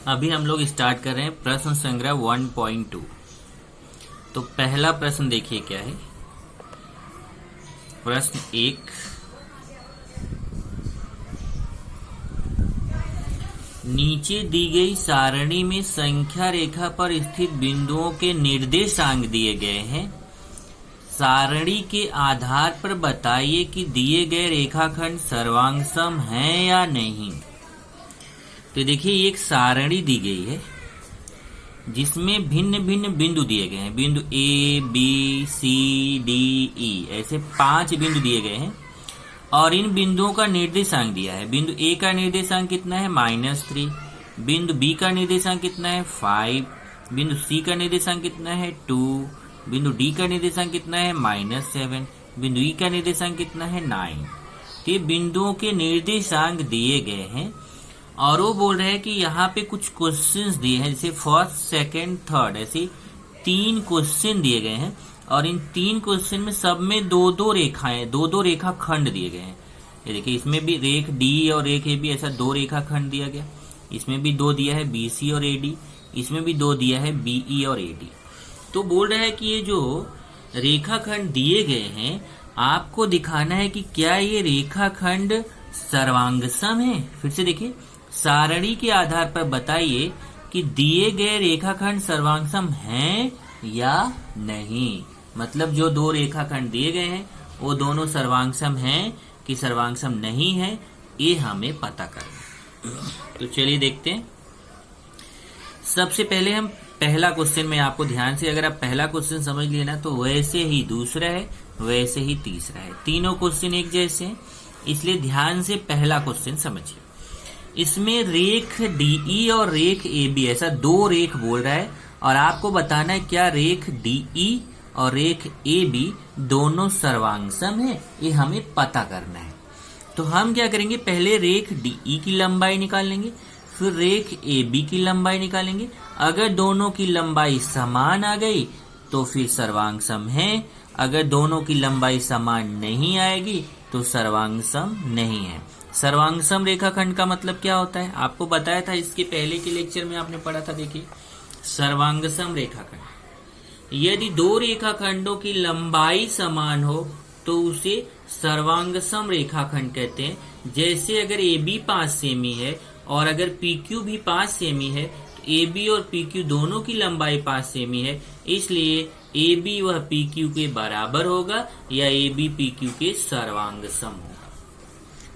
अभी हम लोग स्टार्ट कर रहे हैं प्रश्न संग्रह 1.2। तो पहला प्रश्न देखिए क्या है। प्रश्न 1, नीचे दी गई सारणी में संख्या रेखा पर स्थित बिंदुओं के निर्देशांक दिए गए हैं। सारणी के आधार पर बताइए कि दिए गए रेखाखंड सर्वांग सम हैं या नहीं। तो देखिए ये एक सारणी दी गई है जिसमें भिन्न भिन्न बिंदु दिए गए हैं। बिंदु ए, बी, सी, डी, ई, ऐसे 5 बिंदु दिए गए हैं और इन बिंदुओं का निर्देशांक दिया है। बिंदु ए का निर्देशांक कितना है -3, बिंदु बी का निर्देशांक कितना है 5, बिंदु सी का निर्देशांक कितना है 2, बिंदु डी का निर्देशांक कितना है -7, बिंदु ई का निर्देशांक कितना है 9। तो ये बिंदुओं के निर्देशांक दिए गए हैं और वो बोल रहे हैं कि यहाँ पे कुछ क्वेश्चंस दिए हैं, जैसे फर्स्ट, सेकंड, थर्ड, ऐसे 3 क्वेश्चन दिए गए हैं और इन 3 क्वेश्चन में सब में 2-2 रेखाएं, 2-2 रेखा खंड दिए गए हैं। ये देखिए इसमें भी रेख डी और रेख ए बी, ऐसा 2 रेखा खंड दिया गया। इसमें भी 2 दिया है BC और AD, इसमें भी 2 दिया है BE और AD। तो बोल रहा है कि ये जो रेखाखंड दिए गए हैं आपको दिखाना है कि क्या ये रेखाखंड सर्वांगसम है। फिर से देखिए, सारणी के आधार पर बताइए कि दिए गए रेखाखंड सर्वांगसम हैं या नहीं। मतलब जो 2 रेखाखंड दिए गए हैं वो दोनों सर्वांगसम हैं कि सर्वांगसम नहीं है, ये हमें पता करना। तो चलिए देखते हैं। सबसे पहले हम पहला क्वेश्चन में आपको ध्यान से, अगर आप पहला क्वेश्चन समझ लिए ना तो वैसे ही दूसरा है, वैसे ही तीसरा है। तीनों क्वेश्चन एक जैसे हैं, इसलिए ध्यान से पहला क्वेश्चन समझिए। इसमें रेख DE और रेख AB, ऐसा 2 रेख बोल रहा है और आपको बताना है क्या रेख DE और रेख AB दोनों सर्वांगसम है, ये हमें पता करना है। तो हम क्या करेंगे, पहले रेख DE की लंबाई निकाल लेंगे, फिर रेख AB की लंबाई निकालेंगे। अगर दोनों की लंबाई समान आ गई तो फिर सर्वांगसम है, अगर दोनों की लंबाई समान नहीं आएगी तो सर्वांगसम नहीं है। सर्वांगसम रेखाखंड का मतलब क्या होता है आपको बताया था, इसके पहले के लेक्चर में आपने पढ़ा था। देखिए सर्वांगसम रेखाखंड, यदि 2 रेखाखंडों की लंबाई समान हो तो उसे सर्वांगसम रेखाखंड कहते हैं। जैसे अगर AB 5 सेमी है और अगर PQ भी 5 सेमी है तो AB और PQ दोनों की लंबाई 5 सेमी है, इसलिए AB वह PQ के बराबर होगा या AB PQ के सर्वांगसम होगा।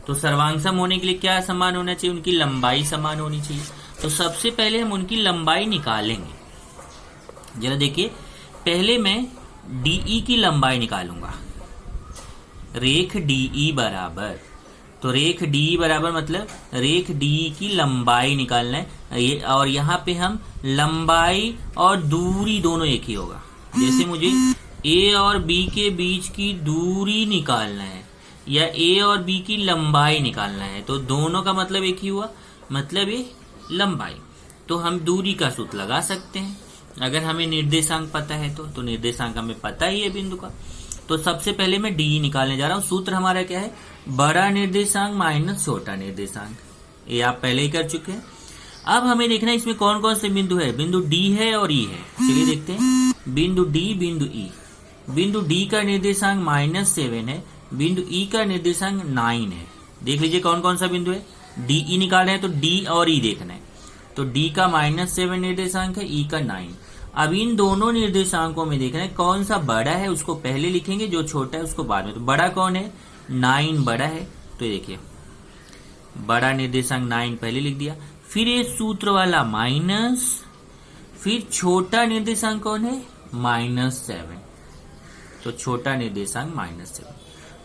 तो सर्वांगसम होने के लिए क्या समान होना चाहिए, उनकी लंबाई समान होनी चाहिए। तो सबसे पहले हम उनकी लंबाई निकालेंगे। जरा देखिए, पहले मैं DE की लंबाई निकालूंगा। रेख DE बराबर, तो रेख DE बराबर मतलब रेख DE की लंबाई निकालना है ये, और यहाँ पे हम लंबाई और दूरी दोनों एक ही होगा। जैसे मुझे A और B के बीच की दूरी निकालना है या A और B की लंबाई निकालना है, तो दोनों का मतलब एक ही हुआ, मतलब ये लंबाई। तो हम दूरी का सूत्र लगा सकते हैं अगर हमें निर्देशांक पता है तो निर्देशांक हमें पता ही है बिंदु का। तो सबसे पहले मैं DE निकालने जा रहा हूँ। सूत्र हमारा क्या है, बड़ा निर्देशांक माइनस छोटा निर्देशांक। ये आप पहले ही कर चुके हैं। अब हमें देखना है इसमें कौन कौन से बिंदु है। बिंदु D है और E है। चलिए देखते हैं। बिंदु D, बिंदु E। बिंदु D का निर्देशांक -7 है, बिंदु E का निर्देशांक 9 है। देख लीजिए कौन कौन सा बिंदु है। DE निकाल रहे हैं तो D और E देखना है। तो D का -7 निर्देशांक है, E का 9। अब इन दोनों निर्देशांकों में देखना है कौन सा बड़ा है, उसको पहले लिखेंगे, जो छोटा है उसको बाद में। तो बड़ा कौन है, 9 बड़ा है। तो ये देखिए बड़ा निर्देशांक 9 पहले लिख दिया। फिर ये सूत्र वाला माइनस, फिर छोटा निर्देशांक कौन है -7, तो छोटा निर्देशांक -7।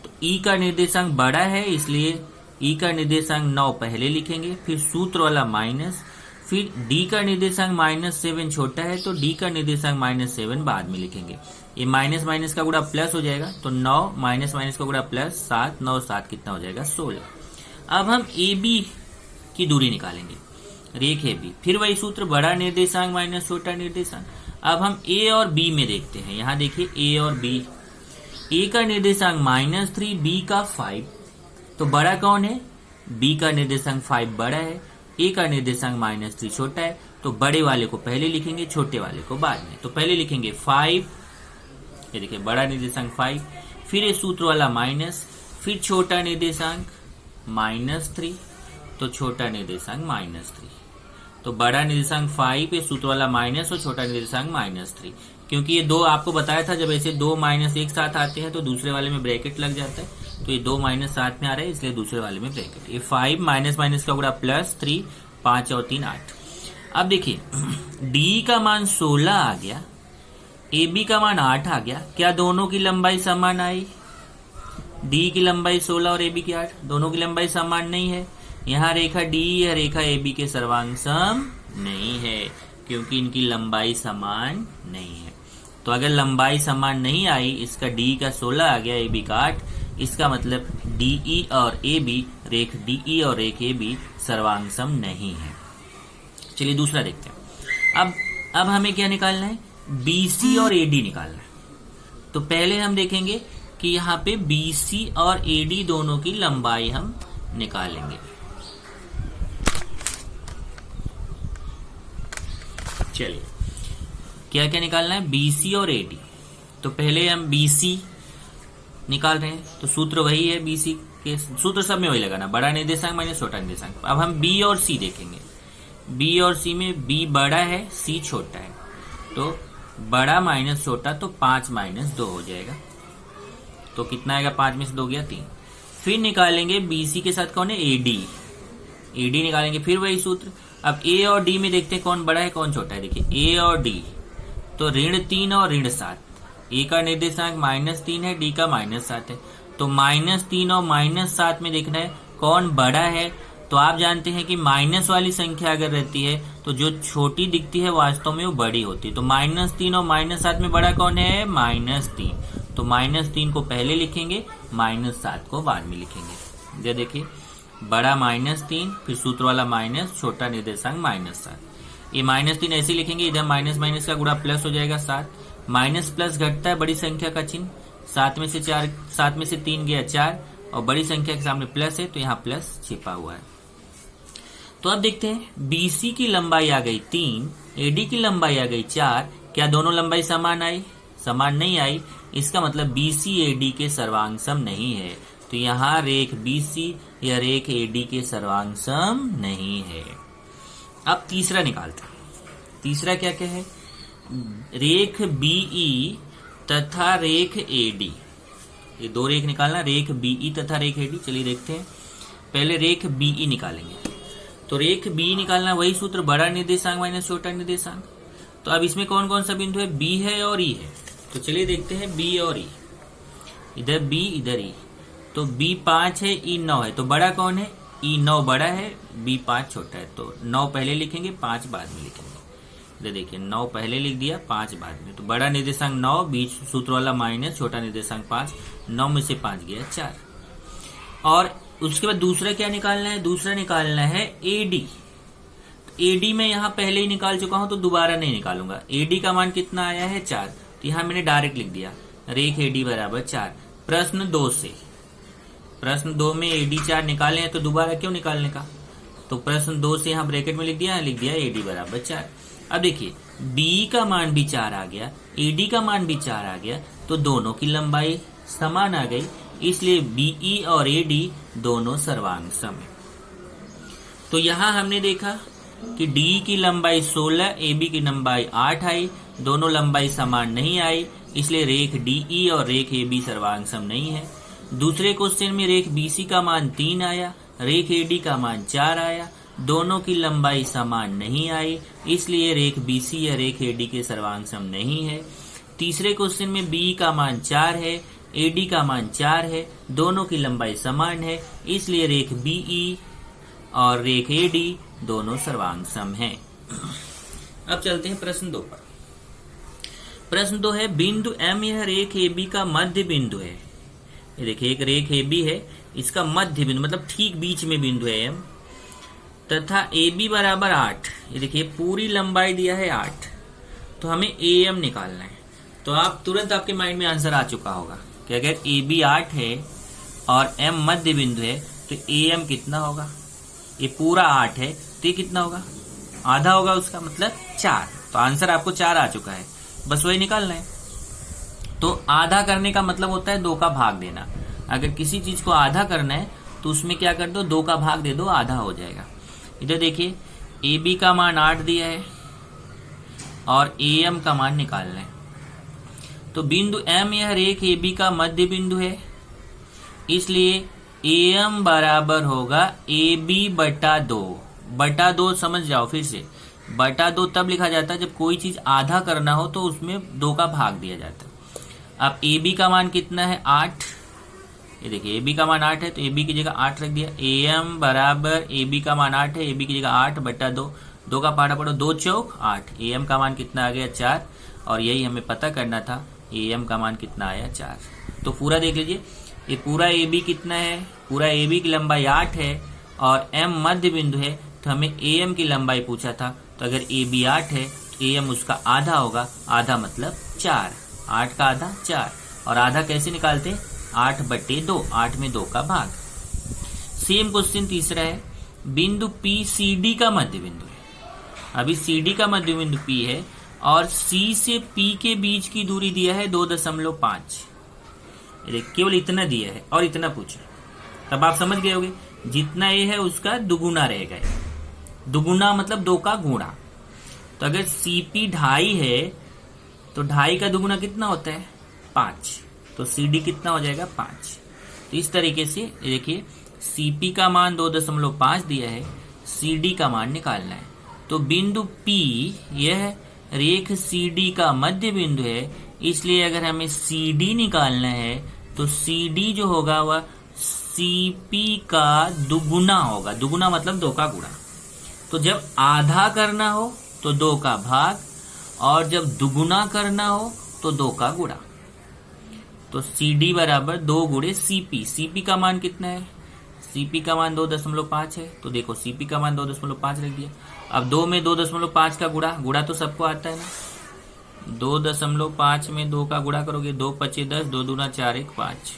तो E का निर्देशांक बड़ा है इसलिए E का निर्देशांक 9 पहले लिखेंगे, फिर सूत्र वाला माइनस, फिर D का निर्देशांक -7 छोटा है तो D का निर्देशांक -7 बाद में लिखेंगे। ये माइनस माइनस का गुणा प्लस हो जाएगा, तो 9 माइनस माइनस का गुणा प्लस 7, 9 7 कितना हो जाएगा 16। अब हम AB की दूरी निकालेंगे, रेख AB। फिर वही सूत्र, बड़ा निर्देशांक माइनस छोटा निर्देशांक। अब हम A और B में देखते हैं। यहाँ देखिए A और B, A का निर्देशांक -3, B का 5। तो बड़ा कौन है, B का निर्देशांक 5 बड़ा है, ए का निर्देशांक -3 छोटा है, तो बड़े वाले को पहले लिखेंगे, छोटे वाले को बाद में। तो पहले लिखेंगे 5, ये देखिए बड़ा निर्देशांक 5, फिर ये सूत्र वाला माइनस, फिर छोटा निर्देशांक -3, तो छोटा निर्देशांक -3, तो बड़ा निर्देशांक 5, ये सूत्र वाला माइनस और छोटा निर्देशांक -3। क्योंकि ये दो आपको बताया था, जब ऐसे दो माइनस एक साथ आते हैं तो दूसरे वाले में ब्रैकेट लग जाता है, तो ये दो माइनस साथ में आ रहा है, इसलिए दूसरे वाले में ब्रैकेट। ये 5 माइनस माइनस का गुणा +3, 5 और 3 8। अब देखिए डी का मान 16 आ गया, ए बी का मान 8 आ गया। क्या दोनों की लंबाई समान आई? डी की लंबाई 16 और ए बी की 8, दोनों की लंबाई समान नहीं है। यहाँ रेखा डी या रेखा ए बी के सर्वांग सम नहीं है, क्योंकि इनकी लंबाई समान नहीं है। तो अगर लंबाई समान नहीं आई, इसका डी का 16 आ गया, ए बी का 8, इसका मतलब डीई और ए बी, रेख डीई और रेख ए बी सर्वांग सम नहीं है। चलिए दूसरा देखते हैं। अब हमें क्या निकालना है? बीसी और एडी निकालना है। तो पहले हम देखेंगे कि यहाँ पे बीसी और एडी दोनों की लंबाई हम निकालेंगे। चलिए क्या क्या निकालना है? बीसी और एडी। तो पहले हम बीसी निकाल रहे हैं, तो सूत्र वही है, बीसी के सूत्र सब में वही लगाना, बड़ा निर्देशांक माइनस छोटा निर्देशांक। अब हम बी और सी देखेंगे। बी और सी में बी बड़ा है, सी छोटा है, तो बड़ा माइनस छोटा, तो 5 - 2 हो जाएगा। तो कितना आएगा? 5 में से 2 गया 3। फिर निकालेंगे बीसी के साथ कौन है? एडी। एडी निकालेंगे, फिर वही सूत्र। अब ए और डी में देखते हैं कौन बड़ा है कौन छोटा है। देखिए ए और डी, तो -3 और -7। ए का निर्देशांक -3 है, डी का -7 है, तो -3 और -7 में देखना है कौन बड़ा है। तो आप जानते हैं कि माइनस वाली संख्या अगर रहती है तो जो छोटी दिखती है वास्तव में वो बड़ी होती है। तो -3 और -7 में बड़ा कौन है? -3। तो -3 को पहले लिखेंगे, -7 को बाद में लिखेंगे। ये देखिए बड़ा -3, फिर सूत्र वाला माइनस, छोटा निर्देशांक -7। ये -3 ऐसे लिखेंगे, इधर माइनस माइनस का गुणा प्लस हो जाएगा 7। माइनस प्लस घटता है बड़ी संख्या का चिन्ह, 7 में से 3 गया 4, और बड़ी संख्या के सामने प्लस है तो यहाँ प्लस छिपा हुआ है। तो अब देखते हैं बीसी की लंबाई आ गई 3, एडी की लंबाई आ गई 4। क्या दोनों लंबाई समान आई? समान नहीं आई, इसका मतलब बीसी एडी के सर्वांग सम नहीं है। तो यहाँ रेख बीसी या रेख एडी के सर्वांग सम नहीं है। अब तीसरा निकालते हैं। तीसरा क्या क्या है? रेख बीई तथा रेख एडी, ये दो रेख निकालना, रेख बीई तथा रेख एडी। चलिए देखते हैं। पहले रेख बीई निकालेंगे। तो रेख बी निकालना वही सूत्र, बड़ा निर्देशांक माइनस छोटा निर्देशांक। तो अब इसमें कौन कौन सा बिंदु है? बी है और ई है। तो चलिए देखते हैं बी और ई। इधर बी इधर ई, तो बी 5 है, ई 9 है, तो बड़ा कौन है? ई 9 बड़ा है, बी 5 छोटा है। तो 9 पहले लिखेंगे, 5 बाद में लिखेंगे। इधर देखिए 9 पहले लिख दिया, 5 बाद में। तो बड़ा निर्देशांक 9, बीच सूत्र वाला माइनस, छोटा निर्देशांक 5। 9 में से 5 गया 4। और उसके बाद दूसरा क्या निकालना है? दूसरा निकालना है एडी। एडी में यहाँ पहले ही निकाल चुका हूं तो दोबारा नहीं निकालूंगा। एडी का मान कितना आया है? 4। तो यहाँ मैंने डायरेक्ट लिख दिया रेख एडी बराबर 4। प्रश्न 2 से, प्रश्न 2 में एडी 4 निकाले हैं तो दोबारा क्यों निकालने का? तो प्रश्न 2 से यहाँ ब्रैकेट में लिख दिया एडी बराबर 4। अब देखिए बी का मान भी 4 आ गया, एडी का मान भी 4 आ गया, तो दोनों की लंबाई समान आ गई, इसलिए बीई और एडी दोनों सर्वांग सम है। तो यहां हमने देखा कि डी की लंबाई 16, एबी की लंबाई 8 आई, दोनों लंबाई समान नहीं आई, इसलिए रेख डीई और रेख एबी सर्वांग सम नहीं है। दूसरे क्वेश्चन में रेख बीसी का मान 3 आया, रेख एडी का मान 4 आया, दोनों की लंबाई समान नहीं आई, इसलिए रेख बीसी या रेख एडी के सर्वांग सम नहीं है। तीसरे क्वेश्चन में बी का मान 4 है, एडी का मान 4 है, दोनों की लंबाई समान है, इसलिए रेख बीई और रेख एडी दोनों सर्वांग सम है। अब चलते हैं प्रश्न 2 पर। प्रश्न 2 है बिंदु एम यह रेख एबी का मध्य बिंदु है। ये देखिए एक रेख एबी है, इसका मध्य बिंदु मतलब ठीक बीच में बिंदु है एम, तथा एबी बराबर 8। ये देखिए पूरी लंबाई दिया है 8, तो हमें ए एम निकालना है। तो आप तुरंत आपके माइंड में आंसर आ चुका होगा कि अगर ए बी 8 है और एम मध्य बिंदु है तो ए एम कितना होगा? ये पूरा 8 है तो तो ये कितना होगा, आधा होगा उसका, मतलब 4। तो आंसर आपको 4 आ चुका है, बस वही निकालना है। तो आधा करने का मतलब होता है 2 का भाग देना। अगर किसी चीज को आधा करना है तो उसमें क्या कर दो, 2 का भाग दे दो, आधा हो जाएगा। इधर देखिए ए बी का मान 8 दिया है और ए एम का मान निकालना है। तो बिंदु एम यह रेख ए बी का मध्य बिंदु है, इसलिए ए एम बराबर होगा ए बी बटा 2 समझ जाओ फिर से, बटा 2 तब लिखा जाता है जब कोई चीज आधा करना हो तो उसमें 2 का भाग दिया जाता है। अब ए बी का मान कितना है, 8। ये देखिए ए बी का मान 8 है तो ए बी की जगह 8 रख दिया। ए एम बराबर ए बी का मान 8 है, ए बी की जगह 8 बटा 2 का पाड़ा पड़ो, 2 चौक 8। ए एम का मान कितना आ गया, 4। और यही हमें पता करना था, ए एम का मान कितना आया, 4। तो पूरा देख लीजिए, ये पूरा ए बी कितना है, पूरा ए बी की लंबाई 8 है और एम मध्य बिंदु है, तो हमें ए एम की लंबाई पूछा था। तो अगर ए बी 8 है तो ए एम उसका आधा होगा, आधा मतलब 4। 8 का आधा 4, और आधा कैसे निकालते, 8 बटे 2, 8 में 2 का भाग। सेम क्वेश्चन तीसरा है, बिंदु पी सी डी का मध्य बिंदु है। अभी सी डी का मध्य बिंदु पी है और सी से पी के बीच की दूरी दिया है 2.5। केवल इतना दिया है और इतना पूछा, तब आप समझ गए होंगे जितना ए है उसका दुगुना रहेगा। दुगुना मतलब 2 का गुणा। तो अगर सीपी 2.5 है तो 2.5 का दुगुना कितना होता है, 5। तो सीडी कितना हो जाएगा, 5। तो इस तरीके से देखिए सीपी का मान 2.5 दिया है, सीडी का मान निकालना है। तो बिंदु पी यह रेख सीडी का मध्य बिंदु है, इसलिए अगर हमें सीडी निकालना है तो सीडी जो होगा वह सीपी का दुगुना होगा। दुगुना मतलब 2 का गुणा। तो जब आधा करना हो तो 2 का भाग, और जब दुगुना करना हो तो 2 का गुणा। तो CD बराबर 2 गुणे CP। CP का मान कितना है, CP का मान 2.5 है, तो देखो CP का मान 2.5 रख दिया। अब 2 में 2.5 का गुणा तो सबको आता है ना। 2.5 में 2 का गुणा करोगे, 2 पचे 10, 2 दूना 4 1 5।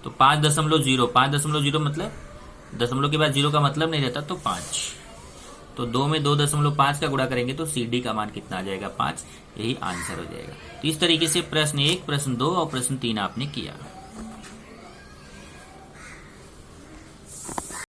तो 5.0 मतलब दशमलव के बाद 0 का मतलब नहीं रहता, तो 5। तो 2 में 2.5 का गुणा करेंगे तो CD का मान कितना आ जाएगा, 5। यही आंसर हो जाएगा। तो इस तरीके से प्रश्न 1, प्रश्न 2 और प्रश्न 3 आपने किया।